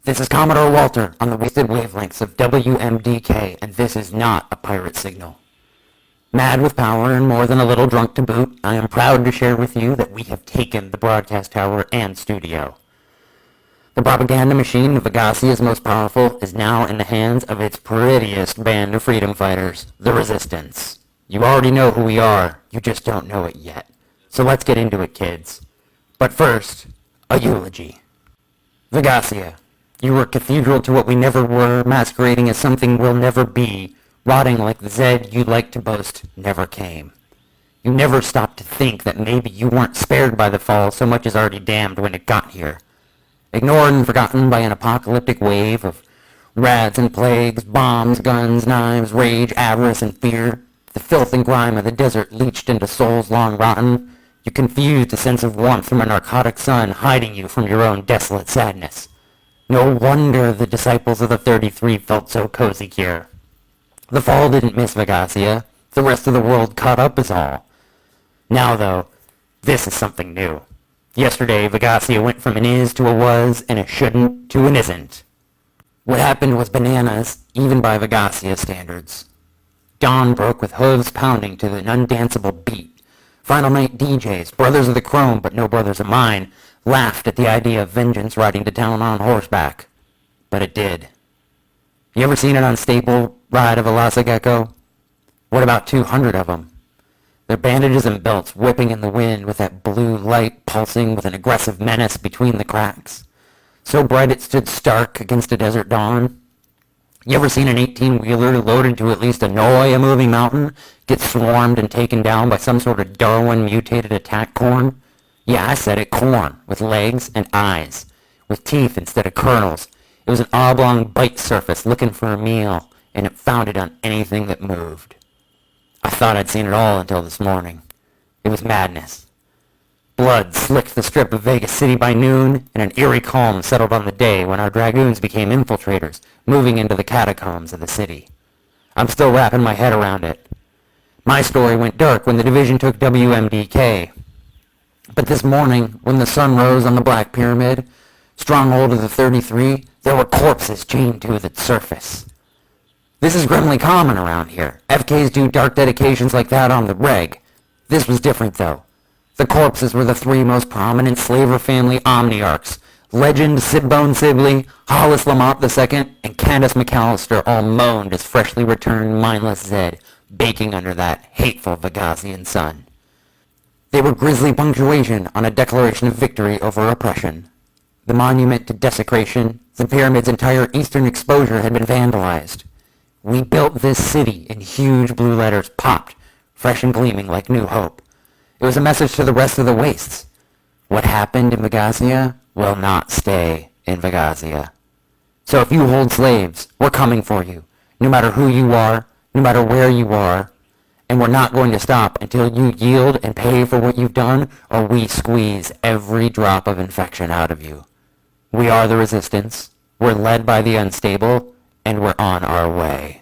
This is Commodore WALTER on the wasted wavelengths of WMDK, and this is not a pirate signal. Mad with power and more than a little drunk to boot, I am proud to share with you that we have taken the broadcast tower and studio. The propaganda machine of Vegasia's most powerful is now in the hands of its prettiest band of freedom fighters, the Resistance. You already know who we are, you just don't know it yet. So let's get into it, kids. But first, a eulogy. Vegasia, you were cathedral to what we never were, masquerading as something we'll never be, rotting like the Zed you like to boast never came. You never stopped to think that maybe you weren't spared by the fall so much as already damned when it got here. Ignored and forgotten by an apocalyptic wave of rads and plagues, bombs, guns, knives, rage, avarice, and fear, the filth and grime of the desert leached into souls long rotten, you confused a sense of warmth from a narcotic sun hiding you from your own desolate sadness. No wonder the disciples of the 33 felt so cozy here. The fall didn't miss Vegasia. The rest of the world caught up is all. Now, though, this is something new. Yesterday, Vegasia went from an is to a was, and a shouldn't to an isn't. What happened was bananas, even by Vegasia standards. Dawn broke with hooves pounding to an undanceable beat. Final night DJs, brothers of the chrome but no brothers of mine, laughed at the idea of vengeance riding to town on horseback. But it did. You ever seen an unstable ride of a Lhasa gecko? What about 200 of them? Their bandages and belts whipping in the wind with that blue light pulsing with an aggressive menace between the cracks. So bright it stood stark against a desert dawn. You ever seen an 18-wheeler loaded to at least annoy a moving mountain get swarmed and taken down by some sort of Darwin-mutated attack corn? Yeah, I said it, corn, with legs and eyes, with teeth instead of kernels. It was an oblong bite surface looking for a meal, and it found it on anything that moved. I thought I'd seen it all until this morning. It was madness. Blood slicked the strip of Vegas City by noon, and an eerie calm settled on the day when our dragoons became infiltrators, moving into the catacombs of the city. I'm still wrapping my head around it. My story went dark when the division took WMDK. But this morning, when the sun rose on the Black Pyramid, stronghold of the 33, there were corpses chained to its surface. This is grimly common around here. FKs do dark dedications like that on the reg. This was different, though. The corpses were the three most prominent slaver family omniarchs, Legend Sibbone Sibley, Hollis Lamont II, and Candace McAllister all moaned as freshly returned mindless Zed, baking under that hateful Vegasian sun. They were grisly punctuation on a declaration of victory over oppression. The monument to desecration, the pyramid's entire eastern exposure had been vandalized. We built this city in huge blue letters popped, fresh and gleaming like new hope. It was a message to the rest of the wastes. What happened in Vegasia will not stay in Vegasia. So if you hold slaves, we're coming for you, no matter who you are, no matter where you are, and we're not going to stop until you yield and pay for what you've done, or we squeeze every drop of infection out of you. We are the Resistance, we're led by the unstable, and we're on our way.